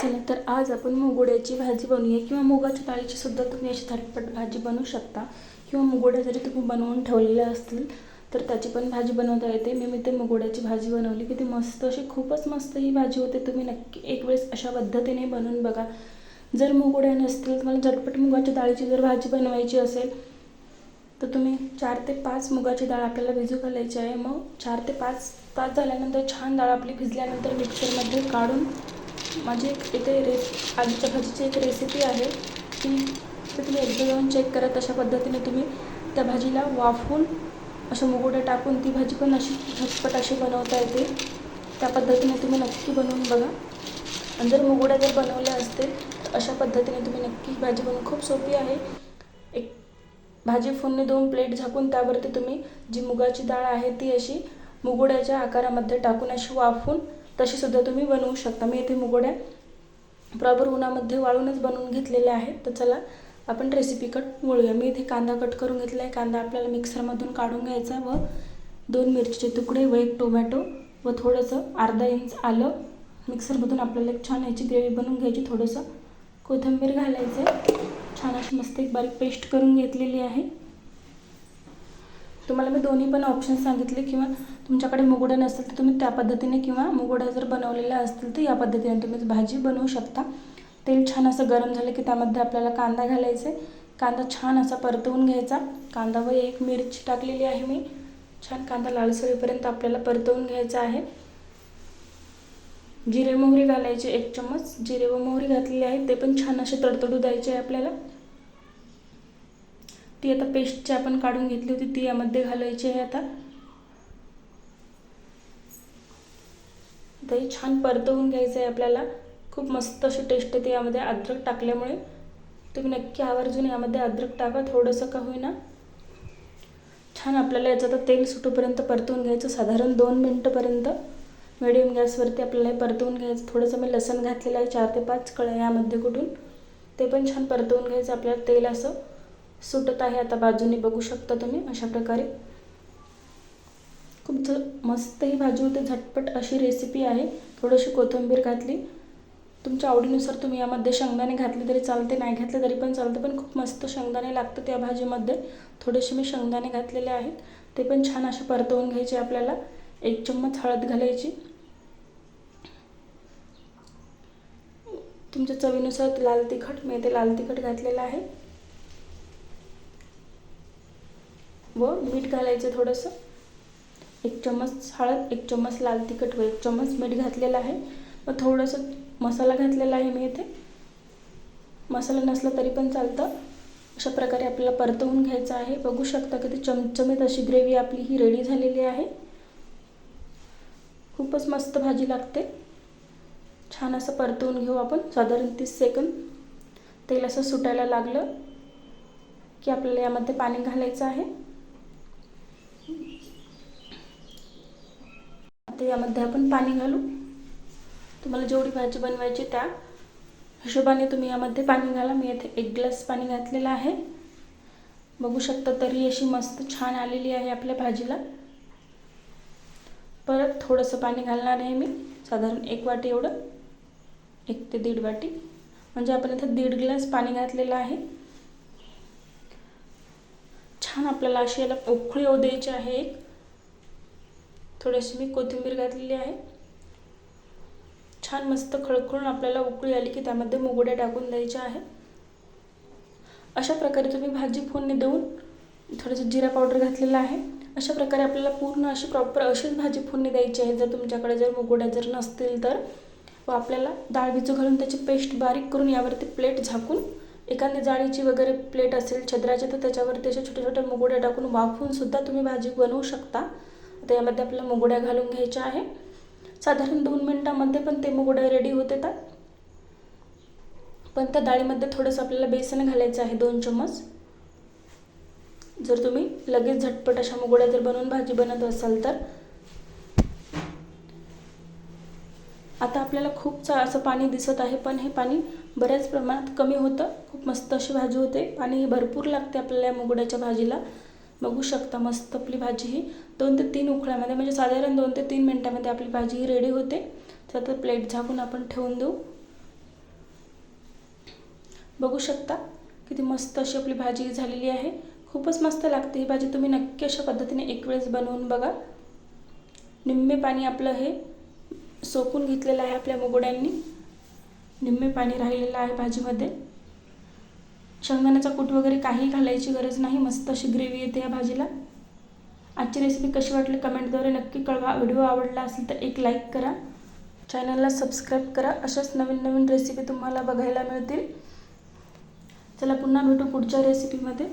चला तर आज आपण मुगोड्याची भाजी बनवूया किंवा मुगाच्या डाळीची सुद्धा तुम्ही अशी झटपट भाजी बनवू शकता किंवा मुगोड्या जरी तुम्ही बनवून ठेवलेल्या असतील तर त्याची पण भाजी बनवता येते. मी ते मुगोड्याची भाजी बनवली की ती मस्त अशी खूपच मस्त ही भाजी होते. तुम्ही नक्की एक वेळेस अशा पद्धतीने बनवून बघा. जर मुगोड्या नसतील तुम्हाला झटपट मुगाच्या डाळीची जर भाजी बनवायची असेल तर तुम्ही 4 ते 5 मुगाची डाळ आपल्याला भिजू घालायची आहे. मग 4 ते 5 तास झाल्यानंतर छान डाळ आपली भिजल्यानंतर मिक्सरमध्ये काढून माझी इथे आलूच्या भाजीची एक रेसिपी आहे ती तुम्ही एकदा जाऊन चेक करा. तशा पद्धतीने तुम्ही त्या भाजीला वाफवून अशा मुगोड्या टाकून ती भाजी पण अशी झटपट अशी बनवता येते. त्या पद्धतीने तुम्ही नक्की बनवून बघा. आणि जर मुगोड्या जर बनवल्या असतील तर अशा पद्धतीने तुम्ही नक्की भाजी बनवून खूप सोपी आहे. एक भाजी फोडणी 2 प्लेट झाकून त्यावरती तुम्ही जी मुगाची डाळ आहे ती अशी मुगोड्याच्या आकारामध्ये टाकून अशी वाफवून तशी सुद्धा तुम्ही बनवू शकता. मी इथे मुगोड्या प्रॉपर उन्हामध्ये वाळूनच बनवून घेतलेल्या आहेत. तर चला आपण रेसिपीकडे वळूया. मी इथे कांदा कट करून घेतला आहे. कांदा आपल्याला मिक्सरमधून काढून घ्यायचा व 2 मिरचीचे तुकडे व 1 टोमॅटो व थोडंसं अर्धा इंच आलं मिक्सरमधून आपल्याला एक छान याची ग्रेव्ही बनवून घ्यायची. थोडंसं कोथिंबीर घालायचं आहे. छान अशी मस्त एक बारीक पेस्ट करून घेतलेली आहे. तुम्हाला मी दोन्ही पण ऑप्शन सांगितले किंवा तुमच्याकडे मुगोड्या नसतील तर तुम्ही त्या पद्धतीने किंवा मुगोड्या जर बनवलेल्या असतील तर या पद्धतीने तुम्ही भाजी बनवू शकता. तेल छान असं गरम झालं की त्यामध्ये आपल्याला कांदा घालायचा आहे. कांदा छान असा परतवून घ्यायचा. कांदा व 1 मिरची टाकलेली आहे मी. छान कांदा लालसर होईपर्यंत आपल्याला परतवून घ्यायचा आहे. जिरे मोहरी घालायचे 1 चम्मच. जिरे व मोहरी घातलेली आहे ते पण छान असे तडतडू द्यायचे आहे आपल्याला. ती आता पेस्ट जी आपण काढून घेतली होती ती यामध्ये घालायची आहे. आता ते छान परतवून घ्यायचं आहे आपल्याला. खूप मस्त अशी टेस्ट येते यामध्ये अद्रक टाकल्यामुळे. तुम्ही नक्की आवर्जून यामध्ये अद्रक टाका थोडंसं का होईना. छान आपल्याला याचं आता तेल सुटूपर्यंत परतवून घ्यायचं. साधारण 2 मिनिटपर्यंत मिडियम गॅसवरती आपल्याला हे परतवून घ्यायचं. थोडंसं मी लसूण घातलेलं आहे 4 ते 5 कळ्या यामध्ये कुठून ते पण छान परतवून घ्यायचं. आपल्याला तेल असं सुटत आहे आता बाजूने बघू शकता तुम्ही अशा प्रकारे. खूप मस्त ही भाजी होते. झटपट अशी रेसिपी आहे. थोडीशी कोथिंबीर घातली. तुमच्या आवडीनुसार तुम्ही यामध्ये शेंगदाणे घातले तरी चालते, नाही घातले तरी पण चालते. पण खूप मस्त शेंगदाणे लागतं त्या भाजीमध्ये. थोडेसे मी शेंगदाणे घातलेले आहेत. ते पण छान असे परतवून घ्यायचे आपल्याला. 1 चम्मच हळद घालायची. तुमच्या चवीनुसार लाल तिखट, मी ते लाल तिखट घातलेलं आहे व मीठ घालायचं थोडंसं. 1 चम्मच हळद, 1 चम्मच लाल तिखट व 1 चम्मच मीठ घातलेलं आहे. व थोडंसं मसाला घातलेला आहे मी इथे. मसाला नसला तरी पण चालतं. अशा प्रकारे आपल्याला परतवून घ्यायचं आहे. बघू शकता की ती चमचमीत अशी ग्रेव्ही आपली ही रेडी झालेली आहे. खूपच मस्त भाजी लागते. छान असं परतवून घेऊ आपण साधारण 30 सेकंद. तेल असं सुटायला लागलं की आपल्याला यामध्ये पाणी घालायचं आहे. आता यामध्ये आपण पाणी घालू. तुम्हाला जेवढी भाजी बनवायची त्या हिशोबाने तुम्ही यामध्ये पाणी घाला. मी इथे 1 ग्लास पाणी घातलेलं आहे. बघू शकता तरी अशी मस्त छान आलेली आहे आपल्या भाजीला. परत थोडंसं पाणी घालणार आहे मी. साधारण 1 वाटी एवढं, 1 ते 1.5 वाटी. म्हणजे आपण इथे 1.5 ग्लास पाणी घातलेलं आहे. छान आपल्याला अशी याला उकळी येऊ द्यायची आहे. एक थोडीशी मी कोथिंबीर घातलेली आहे. छान मस्त खळखळून आपल्याला उकळी आली की त्यामध्ये मुगोड्या टाकून द्यायच्या आहे. अशा प्रकारे तुम्ही भाजी फोडणी देऊन थोडंसं जिरा पावडर घातलेला आहे. अशा प्रकारे आपल्याला पूर्ण अशी प्रॉपर अशीच भाजी फोडणी द्यायची आहे. जर तुमच्याकडे जर मुगोड्या जर नसतील तर. व आपल्याला डाळ भिजू घालून त्याची पेस्ट बारीक करून यावरती प्लेट झाकून एखादी जाळीची वगैरे प्लेट असेल छद्राची तर त्याच्यावरती अशा छोट्या छोट्या मुगोड्या टाकून वाफवून सुद्धा तुम्ही भाजी बनवू शकता. आता यामध्ये आपल्याला मुगोड्या घालून घ्यायच्या आहे. साधारण 2 मिनिटांमध्ये पण ते मुगोड्या रेडी होत येतात. पण त्या डाळीमध्ये थोडंसं आपल्याला बेसन घालायचं आहे 2 चम्मच. जर तुम्ही लगेच झटपट अशा मुगोड्या जर बनवून भाजी बनवत असाल तर. आता आपल्याला खूप असं पाणी दिसत आहे पण हे पाणी बऱ्याच प्रमाणात कमी होतं. खूप मस्त अशी भाजी होते. पाणी भरपूर लागते आपल्याला या मुगोड्याच्या भाजीला. बघू शकता मस्त आपली भाजी ही 2 ते 3 उकळ्यामध्ये म्हणजे साधारण 2 ते 3 मिनिटांमध्ये आपली भाजी ही रेडी होते. तर आता प्लेट झाकून आपण ठेवून देऊ. बघू शकता किती मस्त अशी आपली भाजी झालेली आहे. खूपच मस्त लागते ही भाजी. तुम्ही नक्की अशा पद्धतीने एक वेळेस बनवून बघा. निम्मे पाणी आपलं हे सोकून घेतलेलं आहे आपल्या मुगोड्यांनी. निम्मे पाणी राहिलेलं आहे भाजीमध्ये. शेंगदाण्याचा कूट वगैरे काही घालायची गरज नाही. मस्त अशी ग्रेव्ही येते या भाजीला. आजची रेसिपी कशी वाटली कमेंटद्वारे नक्की कळवा. व्हिडिओ आवडला असेल तर एक लाईक करा. चॅनलला सबस्क्राईब करा. अशाच नवीन नवीन रेसिपी तुम्हाला बघायला मिळतील. चला पुन्हा भेटू पुढच्या रेसिपीमध्ये.